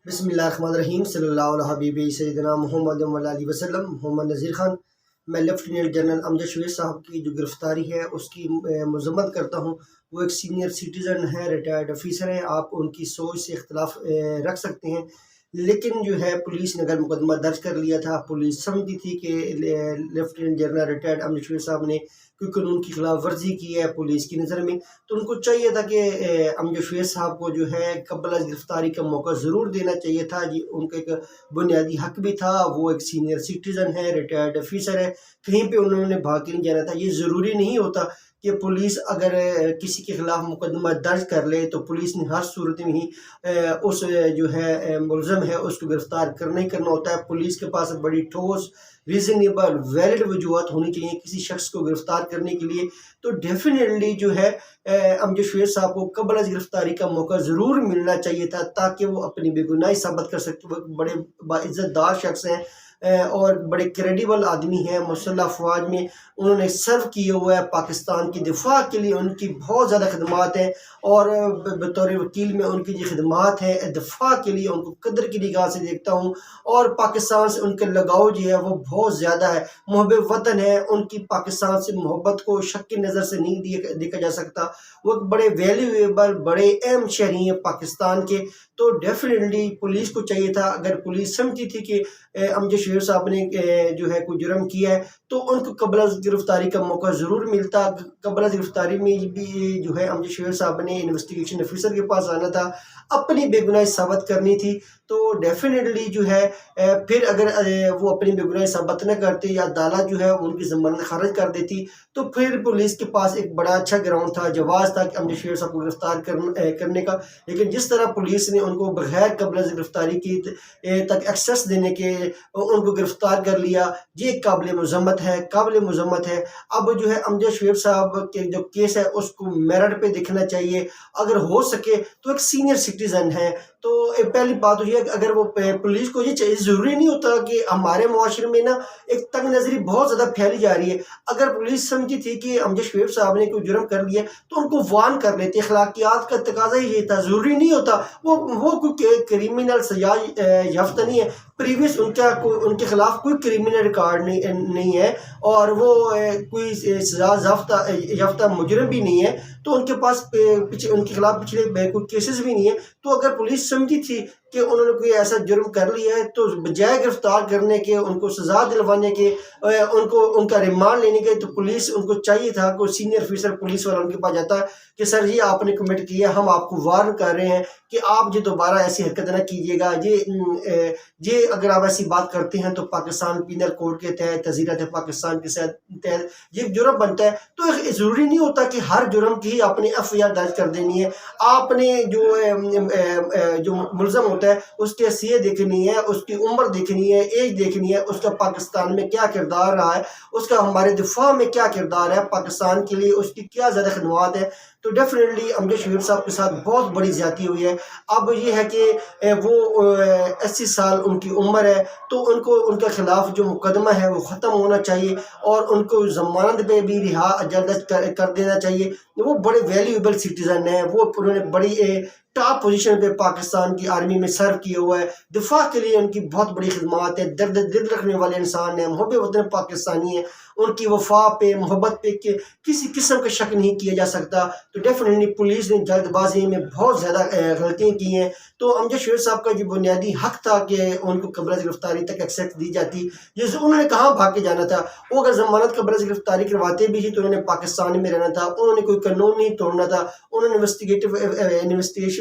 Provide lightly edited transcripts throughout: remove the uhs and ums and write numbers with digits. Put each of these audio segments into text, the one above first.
बिस्मिल्लाहिर्रहमानिर्रहीम सल्लल्लाहु अलैहि हबीबी सैयदना मोहम्मद वअली वसल्लम। मोहम्मद नज़ीर ख़ान। मैं लेफ्टिनेंट जनरल अमजद शवेद साहब की जो गिरफ़्तारी है उसकी मज़म्मत करता हूँ। वो एक सीनियर सिटीज़न है, रिटायर्ड ऑफिसर हैं। आप उनकी सोच से इख्तलाफ रख सकते हैं, लेकिन जो है पुलिस ने अगर मुकदमा दर्ज कर लिया था, पुलिस समझती थी कि lieutenant general retired Amjad Shwed साहब ने कोई कानून की खिलाफ वर्जी की है पुलिस की नज़र में, तो उनको चाहिए था कि अमजद शवेद साहब को जो है कबल गिरफ़्तारी का मौका ज़रूर देना चाहिए था जी। उनका एक बुनियादी हक भी था, वो एक सीनियर सिटीज़न है, रिटायर्ड ऑफिसर है, कहीं पे उन्होंने भाग के नहीं जाना था। ये ज़रूरी नहीं होता कि पुलिस अगर किसी के खिलाफ मुकदमा दर्ज कर ले तो पुलिस ने हर सूरत में ही उस जो है मुलज़म है उसको गिरफ़्तार करना ही करना होता है। पुलिस के पास बड़ी ठोस रीज़नेबल वैलिड वजूहत होनी चाहिए किसी शख्स को गिरफ़्तार करने के लिए। तो डेफिनेटली जो है अमजद शवेद साहब को कबल गिरफ़्तारी का मौका ज़रूर मिलना चाहिए था, ताकि वो अपनी बेगुनाही साबित कर सकते। वो बड़े बाइज़्ज़तदार शख्स हैं और बड़े क्रेडिबल आदमी हैं। मुसल्लह अफ़वाज में उन्होंने सर्व किया हुआ है, पाकिस्तान की दिफा के लिए उनकी बहुत ज़्यादा खिदमात हैं और बतौर वकील में उनकी जो खिदमात हैं दिफा के लिए उनको कदर की निगाह से देखता हूँ। और पाकिस्तान से उनका लगाव जो है वो बहुत ज़्यादा है, मुहब्ब वतन है उनकी। पाकिस्तान से मोहब्बत को शक की नज़र से नहीं देखा जा सकता। वो बड़े वैल्यूएबल बड़े अहम शहरी हैं पाकिस्तान के। तो डेफिनेटली पुलिस को चाहिए था, अगर पुलिस समझती थी कि अमजद शवेद साहब ने जो है कोई जुर्म किया है तो उनको कबल गिरफ़्तारी का मौका ज़रूर मिलता। कबल गिरफ़्तारी में भी जो है अमजद शवेद साहब ने इन्वेस्टिगेशन ऑफिसर के पास आना था, अपनी बेगुनाही साबित करनी थी। तो डेफिनेटली जो है फिर अगर वो अपनी बेगुनाही साबित न करते या अदालत जो है उनकी ज़मानत खारिज कर देती, तो फिर पुलिस के पास एक बड़ा अच्छा ग्राउंड था, जवाज़ था कि अमजद शवेद साहब को गिरफ़्तार करने का। लेकिन जिस तरह पुलिस ने उनको बगैर कबल गिरफ़्तारी की तक एक्सेस देने के उनको गिरफ़्तार कर लिया, ये काबिल मज़म्मत है, काबिल मज़म्मत है। अब जो है अमजद शवेद साहब के जो केस है उसको मेरिट पे देखना चाहिए। अगर हो सके तो एक सीनियर सिटीज़न है, तो पहली बात तो ये है कि अगर वो पुलिस को ये चाहिए, ज़रूरी नहीं होता कि हमारे मुआशरे में ना एक तंग नज़री बहुत ज़्यादा फैली जा रही है। अगर पुलिस समझी थी कि अमजद शवेद साहब ने कोई जुर्म कर लिया तो उनको वार्न कर लेते। अखलाकियात का तकाजा ही ये था, ज़रूरी नहीं होता वो कोई क्रिमिनल सजा याफ्ता नहीं है, प्रीवियस उनके खिलाफ कोई क्रिमिनल रिकॉर्ड नहीं है और वो कोई सजा याफ्ता मुजरिम भी नहीं है, तो उनके पास पीछे उनके खिलाफ पिछले कोई केसेस भी नहीं है। तो अगर पुलिस समझी थी कि उन्होंने कोई ऐसा जुर्म कर लिया है तो बजाय गिरफ्तार करने के, उनको सजा दिलवाने के, उनको उनका रिमांड लेने के, तो पुलिस उनको चाहिए था कोई सीनियर ऑफिसर पुलिस वाला उनके पास जाता कि सर ये आपने कमिट किया, हम आपको वार्न कर रहे हैं कि आप जो दोबारा ऐसी हरकत न कीजिएगा। ये अगर आप ऐसी बात करते हैं तो पाकिस्तान पीनल कोड के तहत, तज़ीरत पाकिस्तान के तहत ये जुर्म बनता है। तो ज़रूरी नहीं होता कि हर जुर्म की ही आपने एफआईआर दर्ज कर देनी है। आपने जो मुलज़म होता है उसकी हैसियत देखनी है, उसकी उम्र देखनी है, एज देखनी है, उसका पाकिस्तान में क्या किरदार रहा है, उसका हमारे दिफा में क्या किरदार है, पाकिस्तान के लिए उसकी क्या ज़्यादा खिदमत है। तो डेफिनेटली अमजद शवेद साहब के साथ बहुत बड़ी ज़्यादती हुई है। अब ये है कि वो 80 साल उनकी उम्र है, तो उनको उनके खिलाफ जो मुकदमा है वो ख़त्म होना चाहिए और उनको ज़मानत पे भी रिहा जल्द कर देना चाहिए। वो बड़े वैल्यूएबल सिटीज़न हैं, वो उन्होंने बड़ी टॉप पोजीशन पे पाकिस्तान की आर्मी में सर्व किया हुआ है। दिफा के लिए उनकी बहुत बड़ी खिदमत है, दर्द दिल रखने वाले इंसान हैं, मुहब्ब वतन पाकिस्तानी है, उनकी वफा पे मोहब्बत पे किसी किस्म का शक नहीं किया जा सकता। तो डेफिनेटली पुलिस ने जल्दबाजी में बहुत ज़्यादा गलतियाँ की हैं। तो अमजद शवेद साहब का जो बुनियादी हक था कि उनको कबल गिरफ़्तारी तक एक्सेस दी जाती, जैसे उन्होंने कहाँ भाग के जाना था। वो अगर ज़मानत कबल गिरफ़्तारी करवाते भी थी तो उन्होंने पाकिस्तान में रहना था, उन्होंने कोई कानून नहीं तोड़ना था। उन्होंने इन्वेस्टिगेशन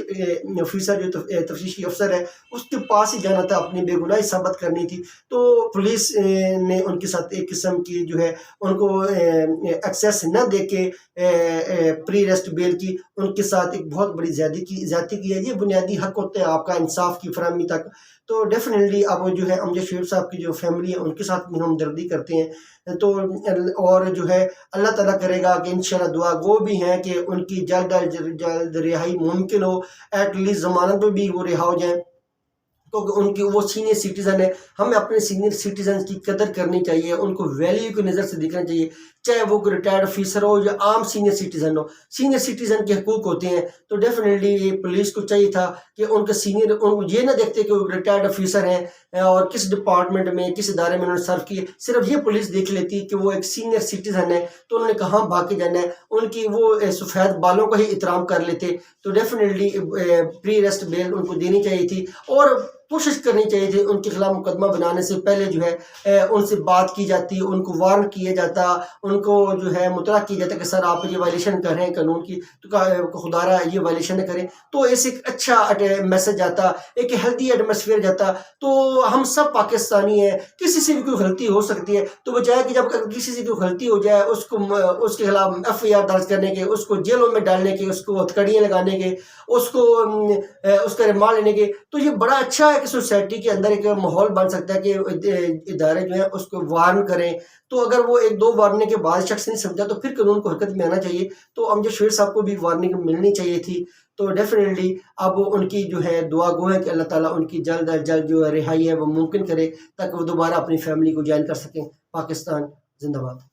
ऑफिसर जो तफ्तीशी अफसर है उसके पास ही जाना था, अपनी बेगुनाही साबित करनी थी। तो पुलिस ने उनके साथ एक किस्म की जो है उनको एक्सेस न दे के प्री रेस्ट बेल की उनके साथ एक बहुत बड़ी ज़्यादती की है। ये बुनियादी हक होता है आपका इंसाफ की फरहमी तक। तो डेफिनेटली अब जो है अमजद शवेद साहब की जो फैमिली है उनके साथ भी हमदर्दी करते हैं। तो और जो है अल्लाह ताला करेगा कि इंशाल्लाह दुआ गो भी हैं कि उनकी जल्द रिहाई मुमकिन हो, एटलीस्ट ज़मानत में भी वो रिहा हो जाए। کیونکہ ان کی وہ سینئر سٹیزن ہے. ہمیں اپنے سینئر سٹیزن کی قدر کرنی چاہیے, ان کو ویلیو کی نظر سے دیکھنا چاہیے, چاہے وہ کوئی ریٹائرڈ آفیسر ہو یا عام سینئر سٹیزن ہو. سینئر سٹیزن کے حقوق ہوتے ہیں, تو ڈیفینیٹلی پولیس کو چاہیے تھا کہ ان کا سینئر یہ نہ دیکھتے کہ وہ ریٹائرڈ آفیسر ہیں اور کس ڈپارٹمنٹ میں کس ادارے میں انہوں نے سرو کیے, صرف یہ پولیس دیکھ لیتی کہ وہ ایک سینئر سٹیزن ہے تو انہوں نے کہاں بھاگ کے جانا ہے, ان کی وہ سفید بالوں کا ہی احترام کر لیتے. تو ڈیفینیٹلی پری ارسٹ بیل ان کو دینی چاہیے تھی, اور کوشش کرنی چاہیے تھی ان کے خلاف مقدمہ بنانے سے پہلے جو ہے ان سے بات کی جاتی, ان کو وارن کیا جاتا, ان کو جو ہے مطلع کیا جاتا کہ سر آپ یہ وائلیشن کر رہے ہیں قانون کی, تو خدا رہا یہ وائلیشن نہ کریں. تو ایسے ایک اچھا میسج جاتا, ایک ہیلدی ایٹماسفیئر جاتا. تو ہم سب پاکستانی ہیں, کسی سے بھی کوئی غلطی ہو سکتی ہے, تو بجائے کہ جب کسی سے کوئی غلطی ہو جائے اس کے خلاف FIR درج کرنے کے, اس کو جیلوں میں ڈالنے کے, اس کو ہتھکڑیاں لگانے کے, اس کا ریمانڈ لینے کے, تو یہ بڑا اچھا ہے کہ سوسائٹی کے اندر ایک ماحول بن سکتا ہے کہ ادارے جو ہیں اس کو وارن کریں. تو اگر وہ ایک دو وارننگ کے بعد شخص نہیں سمجھا تو پھر قانون کو حرکت میں آنا چاہیے. تو امجد شبیر صاحب کو بھی وارننگ ملنی چاہیے تھی. تو ڈیفینیٹلی اب ان کی جو ہے دعا گو ہے کہ اللہ تعالیٰ ان کی جلد از جلد جو رہائی ہے وہ ممکن کرے, تاکہ وہ دوبارہ اپنی فیملی کو جوائن کر سکیں. پاکستان زندہ باد.